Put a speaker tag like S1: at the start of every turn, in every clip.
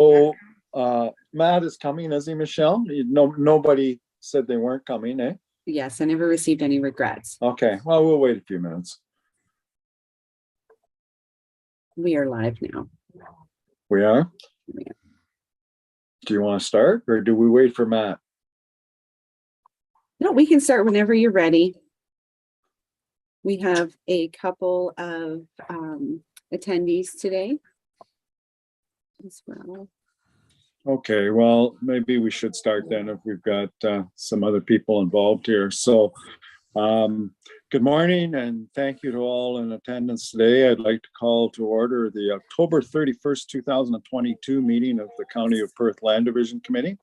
S1: Oh, Matt is coming, is he, Michelle? Nobody said they weren't coming, eh?
S2: Yes, I never received any regrets.
S1: Okay, well, we'll wait a few minutes.
S2: We are live now.
S1: We are?
S2: Yeah.
S1: Do you want to start or do we wait for Matt?
S2: No, we can start whenever you're ready. We have a couple of attendees today as well.
S1: Okay, well, maybe we should start then if we've got some other people involved here. So good morning and thank you to all in attendance today. I'd like to call to order the October 31st, 2022 meeting of the County of Perth Land Division Committee.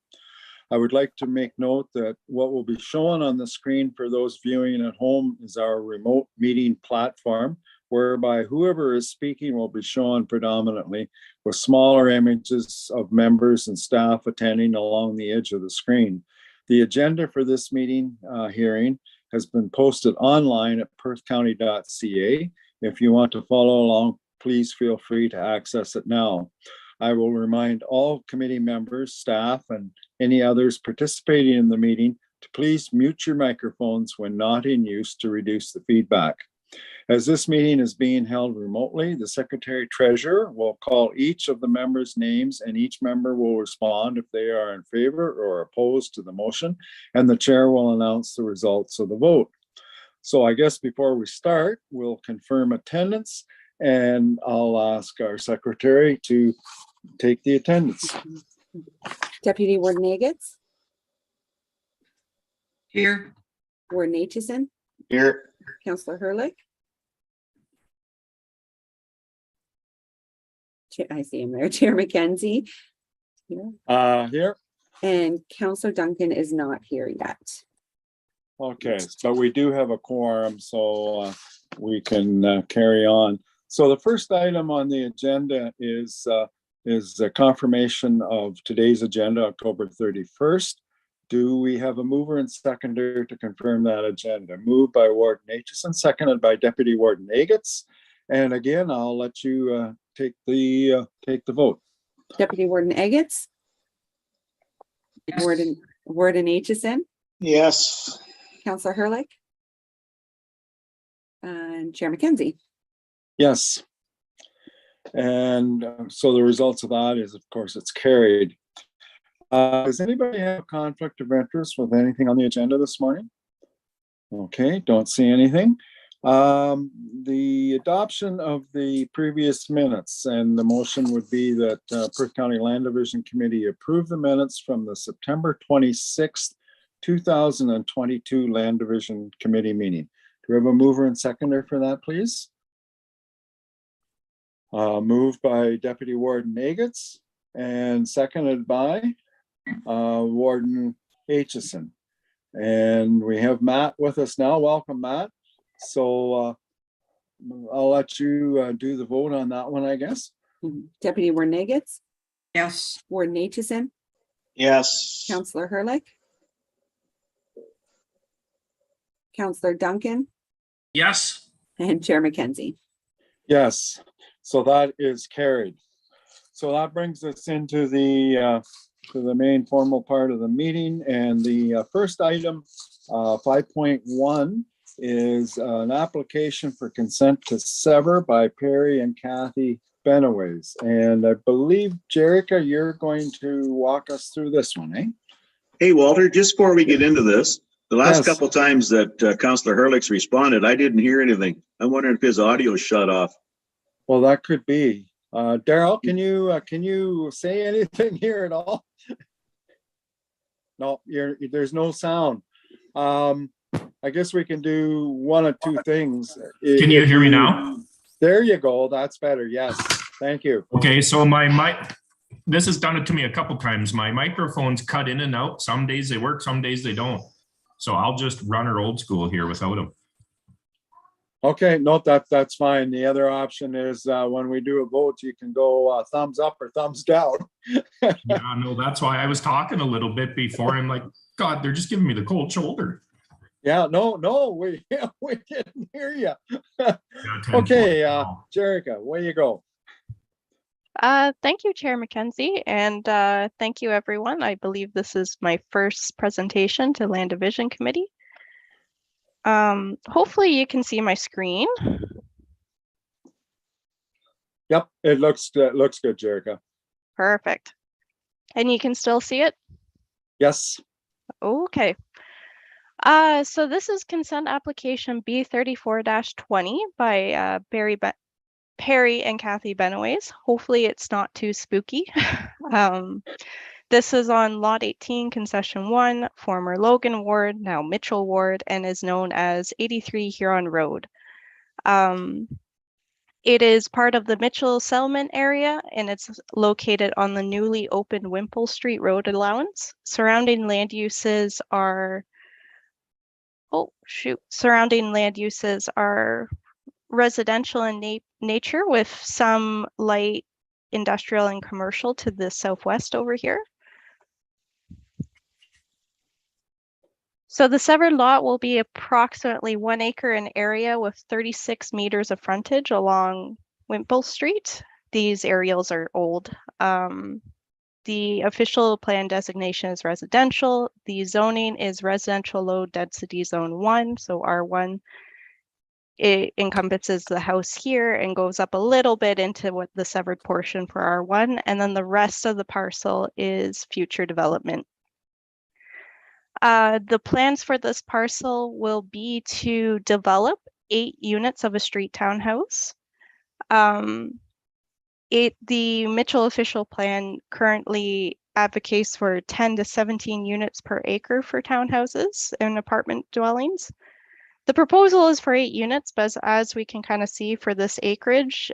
S1: I would like to make note that what will be shown on the screen for those viewing at home is our remote meeting platform, whereby whoever is speaking will be shown predominantly with smaller images of members and staff attending along the edge of the screen. The agenda for this meeting hearing has been posted online at perthcounty.ca. If you want to follow along, please feel free to access it now. I will remind all committee members, staff, and any others participating in the meeting to please mute your microphones when not in use to reduce the feedback. As this meeting is being held remotely, the Secretary Treasurer will call each of the members' names and each member will respond if they are in favor or opposed to the motion, and the Chair will announce the results of the vote. So I guess before we start, we'll confirm attendance and I'll ask our Secretary to take the attendance.
S2: Deputy Warden Agats.
S3: Here.
S2: Warden Aitchison.
S3: Here.
S2: Councillor Herlick. I see him there. Chair McKenzie. Here.
S1: Here.
S2: And Councillor Duncan is not here yet.
S1: Okay, but we do have a quorum, so we can carry on. So the first item on the agenda is a confirmation of today's agenda, October 31st. Do we have a mover and seconder to confirm that agenda? Moved by Warden Aitchison, seconded by Deputy Warden Agats. And again, I'll let you take the vote.
S2: Deputy Warden Agats.
S3: Yes.
S2: Warden Aitchison.
S3: Yes.
S2: Councillor Herlick. And Chair McKenzie.
S1: Yes. And so the results of that is, of course, it's carried. Does anybody have a conflict of interest with anything on the agenda this morning? Okay, don't see anything. The adoption of the previous minutes, and the motion would be that Perth County Land Division Committee approve the minutes from the September 26th, 2022 Land Division Committee meeting. Do we have a mover and seconder for that, please? Moved by Deputy Warden Agats and seconded by Warden Aitchison. And we have Matt with us now. Welcome, Matt. So I'll let you do the vote on that one, I guess.
S2: Deputy Warden Agats.
S3: Yes.
S2: Warden Aitchison.
S3: Yes.
S2: Councillor Herlick. Councillor Duncan.
S3: Yes.
S2: And Chair McKenzie.
S1: Yes, so that is carried. So that brings us into the main formal part of the meeting. And the first item, 5.1, is an application for consent to sever by Perry and Kathy Benaways. And I believe, Jerica, you're going to walk us through this one, eh?
S4: Hey, Walter, just before we get into this, the last
S1: Yes.
S4: couple times that Councillor Herlick's responded, I didn't hear anything. I'm wondering if his audio shut off.
S1: Well, that could be. Daryl, can you say anything here at all? No, there's no sound. I guess we can do one of two things.
S5: Can you hear me now?
S1: There you go. That's better. Yes. Thank you.
S5: Okay, so this has done it to me a couple times. My microphone's cut in and out. Some days they work, some days they don't. So I'll just run her old school here without them.
S1: Okay, no, that's fine. The other option is when we do a vote, you can go thumbs up or thumbs down.
S5: Yeah, no, that's why I was talking a little bit before. I'm like, God, they're just giving me the cold shoulder.
S1: Yeah, no, we didn't hear you.
S5: Yeah,
S1: Okay, Jerica, way you go.
S6: Thank you, Chair Mackenzie, and thank you, everyone. I believe this is my first presentation to Land Division Committee. Hopefully you can see my screen.
S1: Yep, it looks good, Jerica.
S6: Perfect. And you can still see it?
S1: Yes.
S6: Okay. So this is consent application B34-20 by Perry and Kathy Benoways. Hopefully it's not too spooky. This is on Lot 18, Concession 1, former Logan Ward, now Mitchell Ward, and is known as 83 Huron Road. It is part of the Mitchell settlement area, and it's located on the newly opened Wimple Street Road allowance. Surrounding land uses are residential in nature, with some light industrial and commercial to the southwest over here. So the severed lot will be approximately 1 acre in area with 36 meters of frontage along Wimple Street. These aerials are old. The official plan designation is residential. The zoning is residential low density zone 1, so R1. It encompasses the house here and goes up a little bit into what the severed portion for R1, and then the rest of the parcel is future development. The plans for this parcel will be to develop 8 units of a street townhouse. The Mitchell official plan currently advocates for 10 to 17 units per acre for townhouses and apartment dwellings. The proposal is for 8 units, but as we can kind of see for this acreage,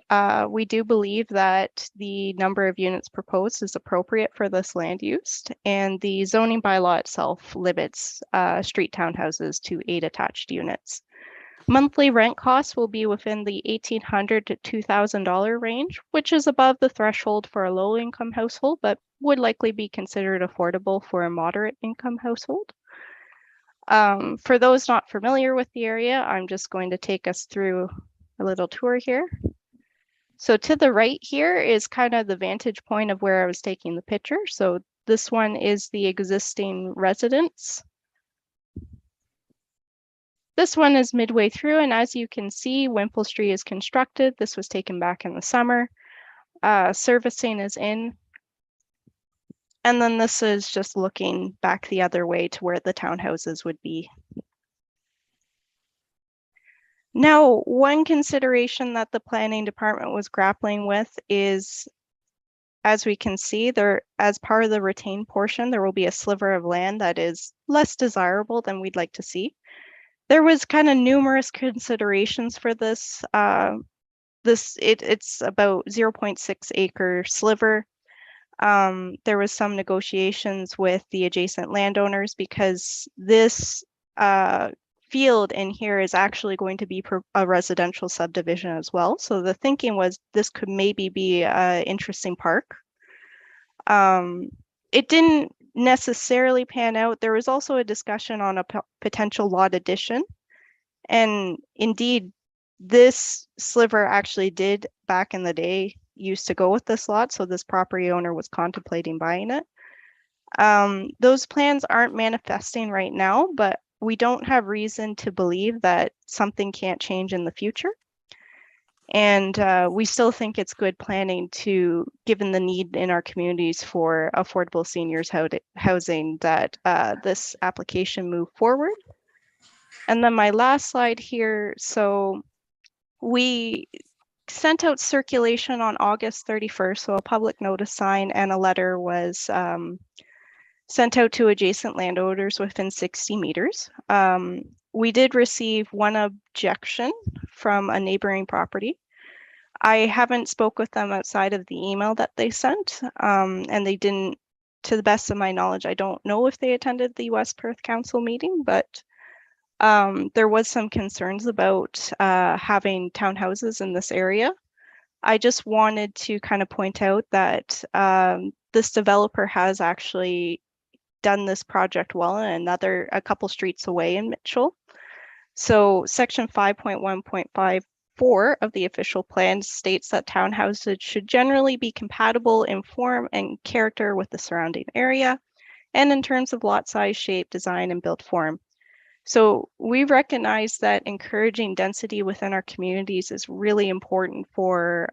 S6: we do believe that the number of units proposed is appropriate for this land use, and the zoning bylaw itself limits street townhouses to 8 attached units. Monthly rent costs will be within the $1,800 to $2,000 range, which is above the threshold for a low-income household, but would likely be considered affordable for a moderate income household. For those not familiar with the area, I'm just going to take us through a little tour here. So to the right here is kind of the vantage point of where I was taking the picture. So this one is the existing residence. This one is midway through, and as you can see, Wimple Street is constructed. This was taken back in the summer. Servicing is in. And then this is just looking back the other way to where the townhouses would be. Now, one consideration that the planning department was grappling with is, as we can see, as part of the retained portion, there will be a sliver of land that is less desirable than we'd like to see. There was kind of numerous considerations for this. It's about 0.6 acre sliver. There was some negotiations with the adjacent landowners because this field in here is actually going to be a residential subdivision as well. So the thinking was this could maybe be an interesting park. It didn't necessarily pan out. There was also a discussion on a potential lot addition. And indeed, this sliver actually did back in the day used to go with this lot, so this property owner was contemplating buying it. Those plans aren't manifesting right now, but we don't have reason to believe that something can't change in the future. And we still think it's good planning to, given the need in our communities for affordable seniors housing, that this application move forward. And then my last slide here, so we sent out circulation on August 31st, so a public notice sign and a letter was sent out to adjacent landowners within 60 meters. We did receive one objection from a neighboring property. I haven't spoke with them outside of the email that they sent, and they didn't, to the best of my knowledge, I don't know if they attended the West Perth Council meeting, but there was some concerns about having townhouses in this area. I just wanted to kind of point out that this developer has actually done this project well in a couple streets away in Mitchell. So section 5.1.5 4 of the official plan states that townhouses should generally be compatible in form and character with the surrounding area, and in terms of lot size, shape, design, and built form. So we recognize that encouraging density within our communities is really important for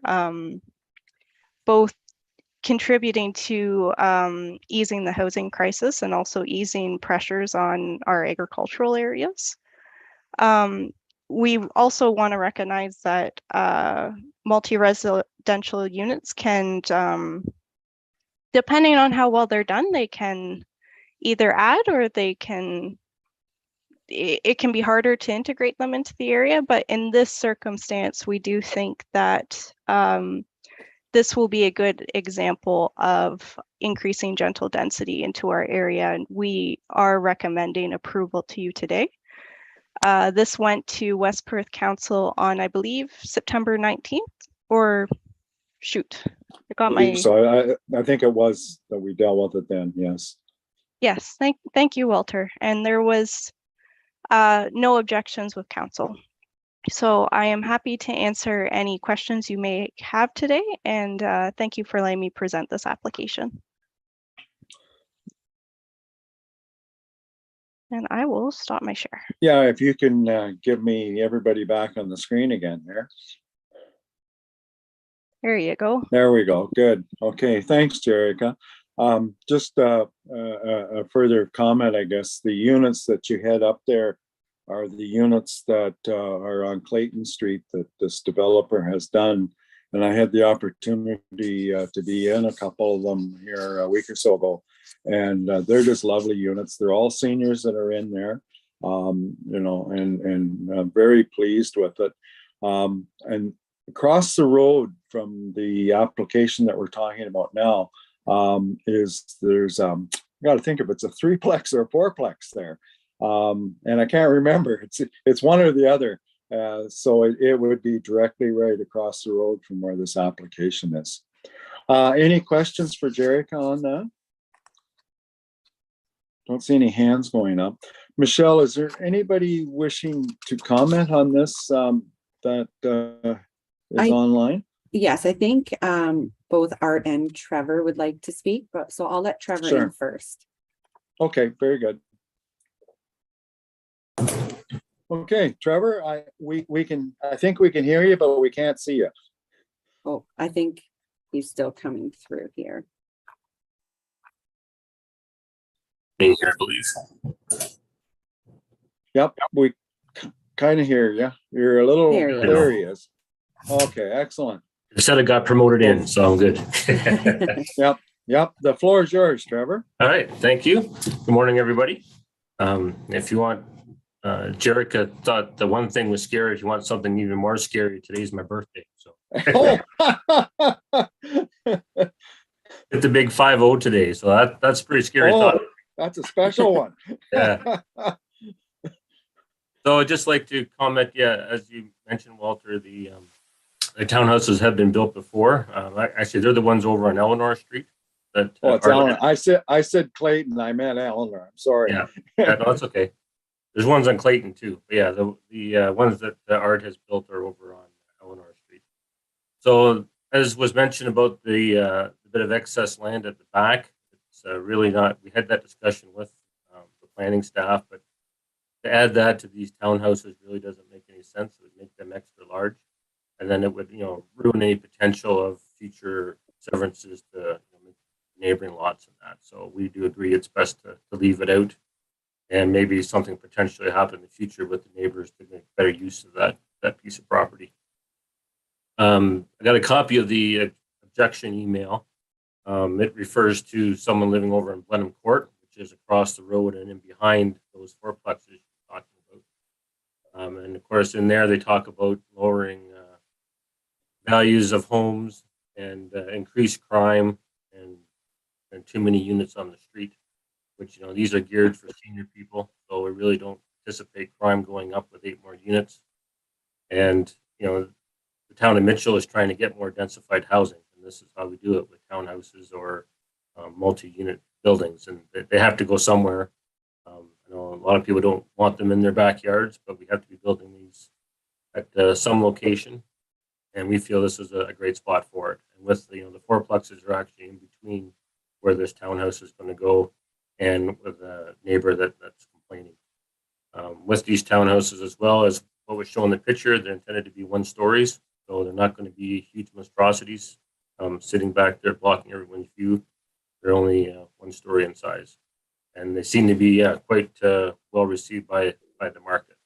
S6: both contributing to easing the housing crisis and also easing pressures on our agricultural areas. We also want to recognize that multi-residential units can, depending on how well they're done, they can either add or they can, it can be harder to integrate them into the area. But in this circumstance, we do think that this will be a good example of increasing gentle density into our area, and we are recommending approval to you today. This went to West Perth Council on, I believe, September 19th, or shoot, I got my...
S1: So I think it was that we dealt with it then, yes.
S6: Yes, thank you, Walter. And there was no objections with council. So I am happy to answer any questions you may have today, and thank you for letting me present this application. And I will stop my share.
S1: Yeah, if you can give me everybody back on the screen again there.
S6: There you go.
S1: There we go. Good. Okay. Thanks, Jerica. Just a further comment, I guess. The units that you had up there are the units that are on Clayton Street that this developer has done. And I had the opportunity to be in a couple of them here a week or so ago. And they're just lovely units. They're all seniors that are in there, you know, and I'm very pleased with it. And across the road from the application that we're talking about now there's I got to think if it's a 3-plex or a 4-plex there. And I can't remember. It's one or the other. So it would be directly right across the road from where this application is. Any questions for Jerica on that? Don't see any hands going up. Michelle, is there anybody wishing to comment on this that is online?
S2: Yes, I think both Art and Trevor would like to speak, but so I'll let Trevor
S1: Sure.
S2: in first.
S1: Okay, very good. Okay, Trevor, I think we can hear you, but we can't see you.
S2: Oh, I think he's still coming through here.
S7: Being here, please.
S1: Yep, we kind of hear you. You're a little,
S2: There he is.
S1: there he is. Okay, excellent.
S7: I said I got promoted in, so I'm good.
S1: Yep, the floor is yours, Trevor.
S7: All right, thank you. Good morning, everybody. If you want, Jerica thought the one thing was scary. If you want something even more scary, today's my birthday. So
S1: Oh.
S7: it's the big 5-0 today, so that's a pretty scary thought.
S1: That's a special one.
S7: Yeah. So I'd just like to comment, yeah, as you mentioned, Walter, the townhouses have been built before. Actually, they're the ones over on Eleanor Street. That,
S1: Oh, it's Eleanor. I said Clayton. I meant Eleanor. I'm sorry.
S7: Yeah, no, that's okay. There's ones on Clayton too. But yeah, the ones that the Art has built are over on Eleanor Street. So as was mentioned about the bit of excess land at the back, it's really not. We had that discussion with the planning staff, but to add that to these townhouses really doesn't make any sense. It would make them extra large, and then it would, ruin any potential of future severances to neighboring lots and that. So we do agree it's best to leave it out, and maybe something potentially happen in the future with the neighbors to make better use of that piece of property. I got a copy of the objection email. It refers to someone living over in Blenheim Court, which is across the road and in behind those 4-plexes you're talking about. And of course, in there they talk about lowering values of homes and increased crime and too many units on the street, which, these are geared for senior people. So we really don't anticipate crime going up with 8 more units. And, the town of Mitchell is trying to get more densified housing. And this is how we do it with townhouses or multi-unit buildings. And they have to go somewhere. I know a lot of people don't want them in their backyards, but we have to be building these at some location, and we feel this is a great spot for it. And with the fourplexes are actually in between where this townhouse is going to go, and with a neighbor that's complaining. With these townhouses, as well as what was shown in the picture, they're intended to be 1 stories, so they're not going to be huge monstrosities sitting back there blocking everyone's view. They're only 1 story in size, and they seem to be quite well received by the market.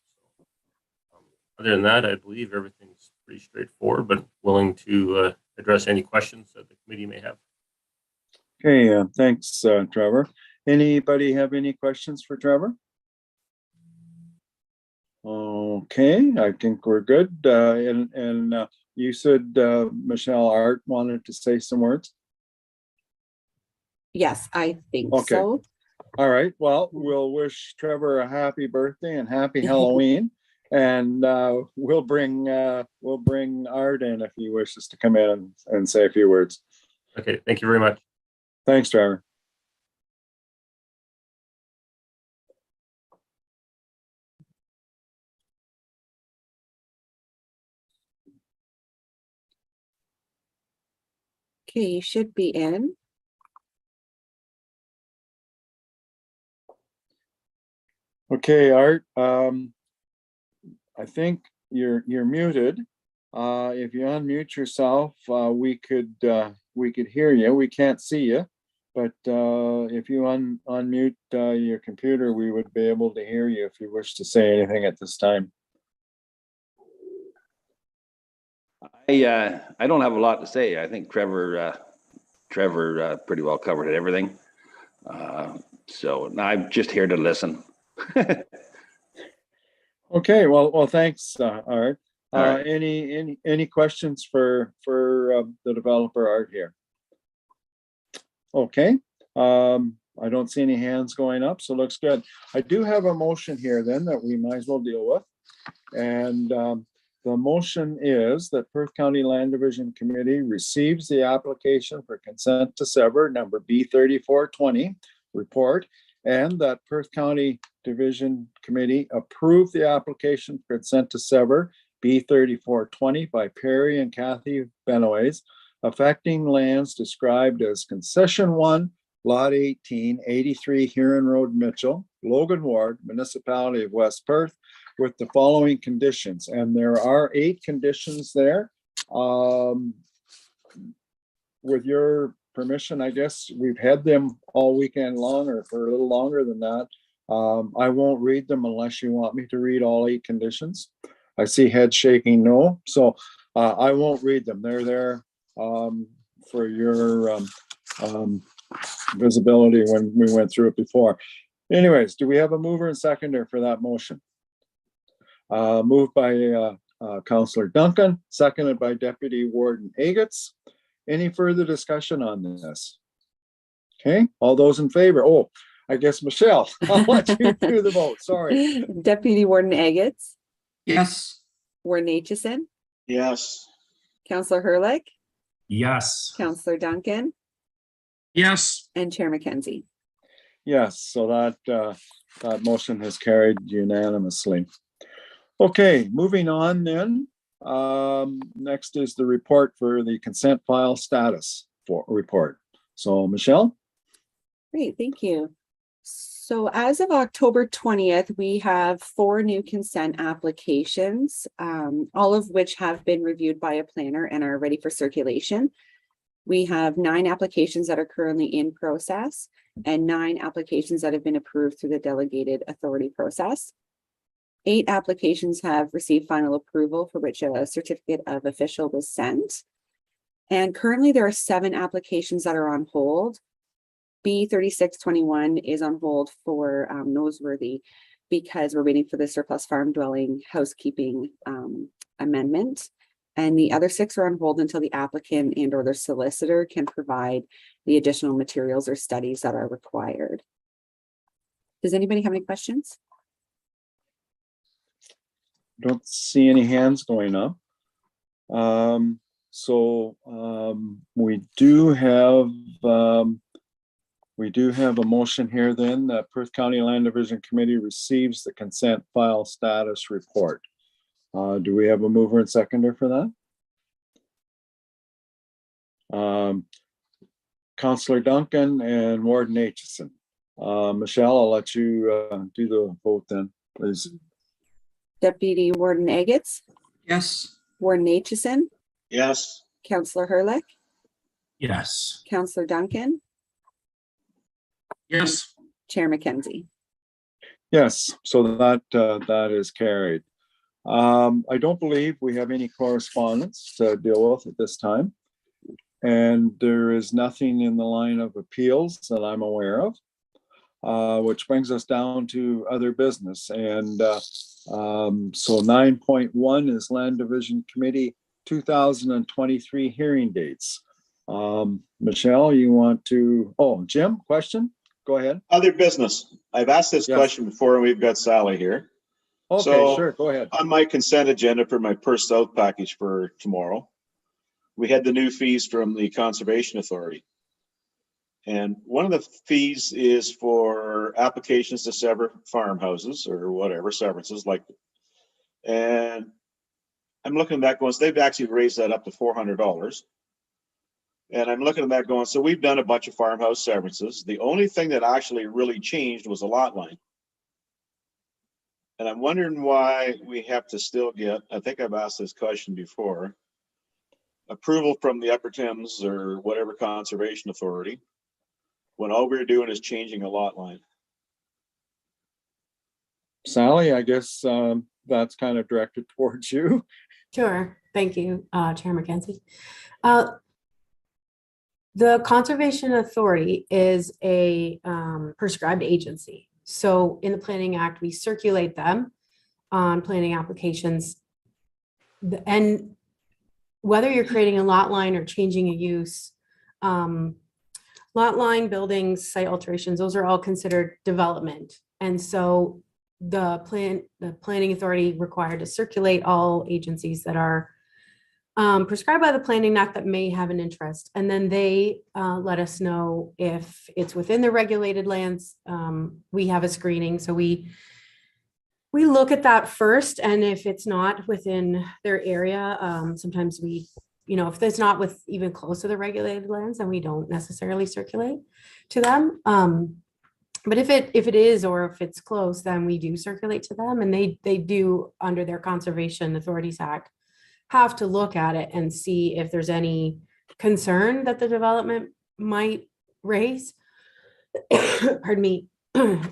S7: So, other than that, I believe everything's pretty straightforward, but willing to address any questions that the committee may have.
S1: Okay, thanks, Trevor. Anybody have any questions for Trevor? Okay, I think we're good. And you said Michelle Art wanted to say some words.
S2: Yes, I think
S1: Okay.
S2: so.
S1: All right. Well, we'll wish Trevor a happy birthday and happy Halloween, and we'll bring Art in if he wishes to come in and say a few words.
S7: Okay, thank you very much.
S1: Thanks, Trevor.
S2: Okay, you should be in.
S1: Okay, Art. I think you're muted. If you unmute yourself, we could hear you. We can't see you, but if you unmute your computer, we would be able to hear you if you wish to say anything at this time.
S8: I don't have a lot to say. I think Trevor pretty well covered everything. So I'm just here to listen.
S1: Okay, well, thanks, Art.
S8: All right.
S1: Any questions for the developer, Art, here? Okay, I don't see any hands going up, so looks good. I do have a motion here then that we might as well deal with. And the motion is that Perth County Land Division Committee receives the application for consent to sever number B3420 report, and that Perth County Division Committee approve the application for consent to sever B3420 by Perry and Kathy Benoist, affecting lands described as Concession 1, Lot 18, 83 Huron Road, Mitchell, Logan Ward, Municipality of West Perth, with the following conditions. And there are 8 conditions there. With your permission, I guess we've had them all weekend long or for a little longer than that. I won't read them unless you want me to read all 8 conditions. I see head shaking no, so I won't read them. They're there for your visibility when we went through it before. Anyways, do we have a mover and seconder for that motion? Moved by Councillor Duncan, seconded by Deputy Warden Agats. Any further discussion on this? Okay, all those in favor? Oh, I guess Michelle, I'll let you do the vote. Sorry.
S2: Deputy Warden Agats,
S3: Yes.
S2: Warden Aitchison,
S3: Yes.
S2: Councillor Hurlick,
S5: Yes.
S2: Councillor Duncan,
S3: Yes.
S2: and Chair Mackenzie.
S1: Yes, so that motion has carried unanimously. Okay, moving on then. Next is the report for the consent file status report. So Michelle?
S2: Great, thank you. So as of October 20th, we have 4 new consent applications, all of which have been reviewed by a planner and are ready for circulation. We have 9 applications that are currently in process and 9 applications that have been approved through the delegated authority process. 8 applications have received final approval for which a certificate of official was sent. And currently there are 7 applications that are on hold. B3621 is on hold for Noseworthy because we're waiting for the surplus farm dwelling housekeeping amendment. And the other 6 are on hold until the applicant and or their solicitor can provide the additional materials or studies that are required. Does anybody have any questions?
S1: Don't see any hands going up. We do have a motion here then that Perth County Land Division Committee receives the consent file status report. Do we have a mover and seconder for that? Councillor Duncan and Warden Aitchison. Michelle, I'll let you do the vote then, please.
S2: Deputy Warden Agats,
S3: Yes.
S2: Warden Aitchison,
S4: Yes.
S2: Councillor Hurlick,
S5: Yes.
S2: Councillor Duncan,
S3: Yes.
S2: Chair Mackenzie.
S1: Yes, so that is carried. I don't believe we have any correspondence to deal with at this time. And there is nothing in the line of appeals that I'm aware of, which brings us down to other business. And so 9.1 is Land Division Committee 2023 hearing dates. Michelle, you want to, Jim, question? Go ahead.
S4: Other business. I've asked this
S1: Yes.
S4: question before, and we've got Sally here.
S1: Okay,
S4: So,
S1: sure, go ahead.
S4: On my consent agenda for my Perth South package for tomorrow, we had the new fees from the Conservation Authority. And one of the fees is for applications to sever farmhouses or whatever, severances like. And I'm looking at that going, so they've actually raised that up to $400. And I'm looking at that going, so we've done a bunch of farmhouse severances. The only thing that actually really changed was the lot line. And I'm wondering why we have to still get, I think I've asked this question before, approval from the Upper Thames or whatever Conservation Authority, when all we're doing is changing a lot line.
S1: Sally, I guess that's kind of directed towards you.
S9: Sure. Thank you, Chair Mackenzie. The Conservation Authority is a prescribed agency. So in the Planning Act, we circulate them on planning applications. And whether you're creating a lot line or changing a use, lot line, buildings, site alterations, those are all considered development. And so the Planning Authority required to circulate all agencies that are prescribed by the Planning Act that may have an interest. And then they let us know if it's within the regulated lands. We have a screening. So we look at that first. And if it's not within their area, sometimes we, if it's not with even close to the regulated lands, then we don't necessarily circulate to them. But if it is, or if it's close, then we do circulate to them. And they do, under their Conservation Authorities Act, have to look at it and see if there's any concern that the development might raise. Pardon me.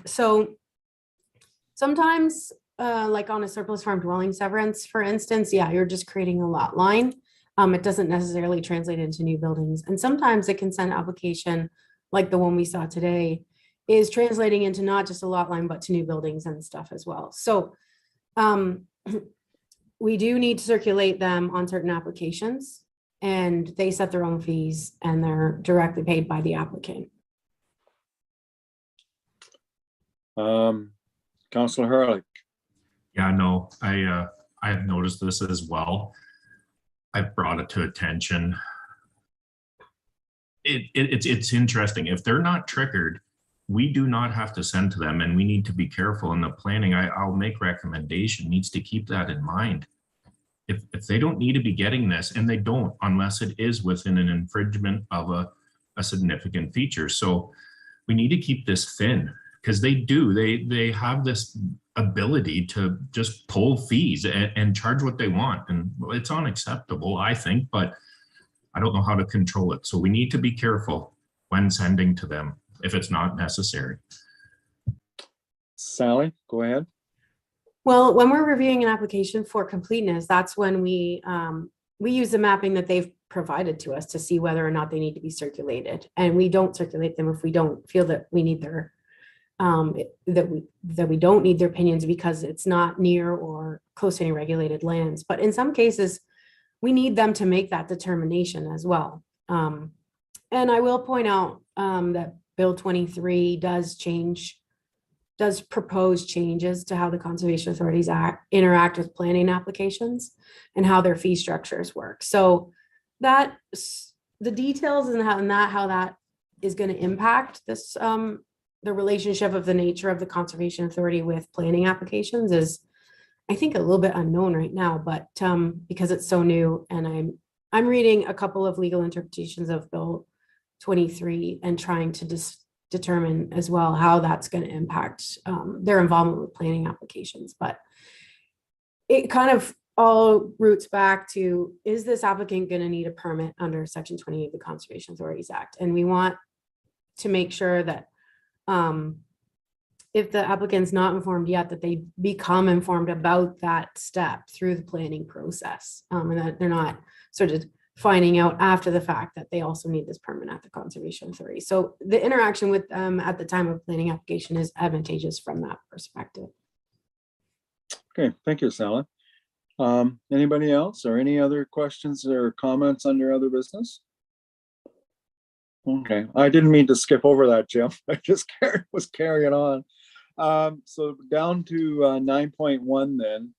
S9: So sometimes, like on a surplus farm dwelling severance, for instance, yeah, you're just creating a lot line. It doesn't necessarily translate into new buildings. And sometimes a consent application, like the one we saw today, is translating into not just a lot line, but to new buildings and stuff as well. So we do need to circulate them on certain applications, and they set their own fees and they're directly paid by the applicant.
S1: Councillor Hurlick.
S5: Yeah, no, I have noticed this as well. I've brought it to attention. It's interesting. If they're not triggered, we do not have to send to them, and we need to be careful in the planning. I'll make recommendation needs to keep that in mind. If they don't need to be getting this, and they don't, unless it is within an infringement of a significant feature. So we need to keep this thin, because they have this ability to just pull fees and charge what they want. And it's unacceptable, I think, but I don't know how to control it. So we need to be careful when sending to them if it's not necessary.
S1: Sally, go ahead.
S9: Well, when we're reviewing an application for completeness, that's when we use the mapping that they've provided to us to see whether or not they need to be circulated. And we don't circulate them if we don't feel that we need their that we don't need their opinions because it's not near or close to any regulated lands. But in some cases, we need them to make that determination as well. And I will point out that Bill 23 does propose changes to how the Conservation Authorities interact with planning applications and how their fee structures work. So that the details and how that is going to impact this the relationship of the nature of the Conservation Authority with planning applications is I think a little bit unknown right now, but because it's so new, and I'm reading a couple of legal interpretations of Bill 23 and trying to determine as well how that's going to impact their involvement with planning applications. But it kind of all roots back to, is this applicant going to need a permit under Section 28 of the Conservation Authorities Act? And we want to make sure that if the applicant's not informed yet, that they become informed about that step through the planning process, and that they're not sort of finding out after the fact that they also need this permit at the Conservation Authority. So the interaction with them at the time of planning application is advantageous from that perspective.
S1: Okay, thank you, Sally. Anybody else or any other questions or comments under other business? Okay, I didn't mean to skip over that, Jim. I just was carrying on. So down to 9.1 then,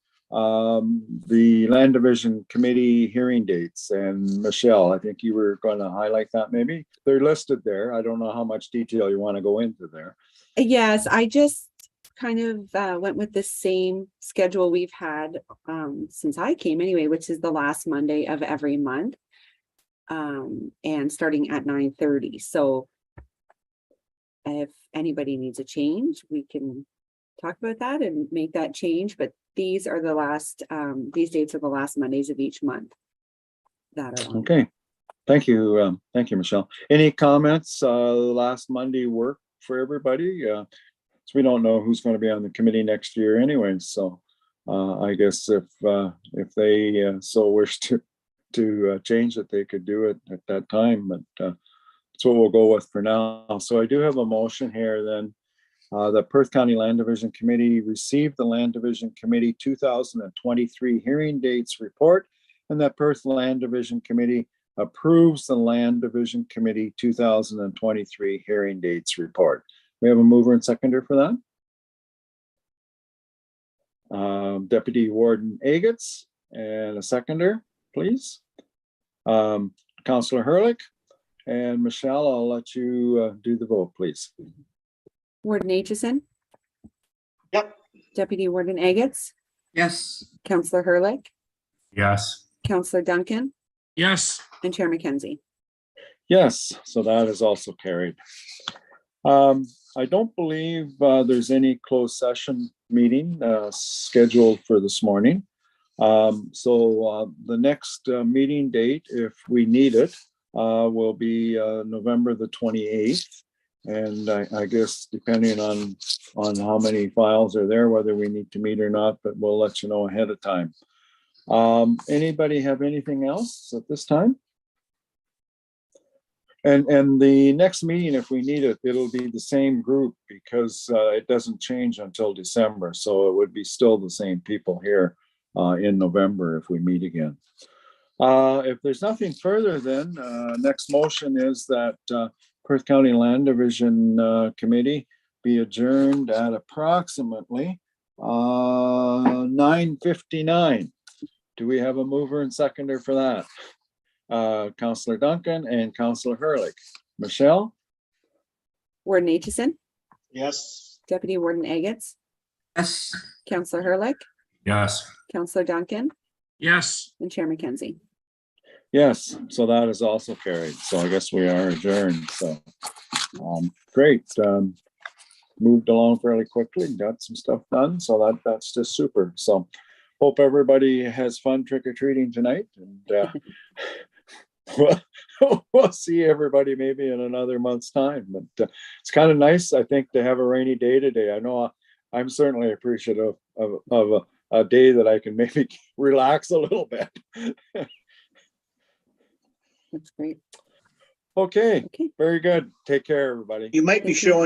S1: the Land Division Committee hearing dates. And Michelle, I think you were going to highlight that maybe. They're listed there. I don't know how much detail you want to go into there.
S2: Yes, I just kind of went with the same schedule we've had since I came anyway, which is the last Monday of every month, and starting at 9:30. So if anybody needs a change, we can talk about that and make that change. But these are the last, these dates are the last Mondays of each month that are on.
S1: Okay, thank you. Thank you, Michelle. Any comments? Last Monday work for everybody? So we don't know who's going to be on the committee next year anyway. So I guess if they so wish to change it, they could do it at that time. But that's what we'll go with for now. So I do have a motion here then. The Perth County Land Division Committee received the Land Division Committee 2023 hearing dates report, and that Perth Land Division Committee approves the Land Division Committee 2023 hearing dates report. We have a mover and seconder for that. Deputy Warden Agats, and a seconder, please. Councillor Hurlick, and Michelle, I'll let you do the vote, please.
S2: Warden Aitchison.
S3: Yep.
S2: Deputy Warden Agats.
S3: Yes.
S2: Councillor Hurlick.
S5: Yes.
S2: Councillor Duncan.
S3: Yes.
S2: And Chair McKenzie.
S1: Yes, so that is also carried. I don't believe there's any closed session meeting scheduled for this morning. So the next meeting date, if we need it, will be November the 28th. And I guess depending on how many files are there, whether we need to meet or not, but we'll let you know ahead of time. Anybody have anything else at this time? And the next meeting, if we need it, it'll be the same group because it doesn't change until December. So it would be still the same people here in November if we meet again. If there's nothing further, then next motion is that Perth County Land Division Committee be adjourned at approximately 9:59. Do we have a mover and seconder for that? Councillor Duncan and Councillor Hurlick. Michelle?
S2: Warden Aitchison.
S4: Yes.
S2: Deputy Warden Agats.
S3: Yes.
S2: Councillor Hurlick.
S5: Yes.
S2: Councillor Duncan.
S3: Yes.
S2: And Chair McKenzie.
S1: Yes, so that is also carried. So I guess we are adjourned. So great. Moved along fairly quickly, got some stuff done. So that's just super. So hope everybody has fun trick-or-treating tonight. And we'll see everybody maybe in another month's time. But it's kind of nice, I think, to have a rainy day today. I know I'm certainly appreciative of a day that I can maybe relax a little bit.
S2: That's great.
S1: Okay,
S2: Okay.
S1: very good. Take care, everybody.
S4: You might be showing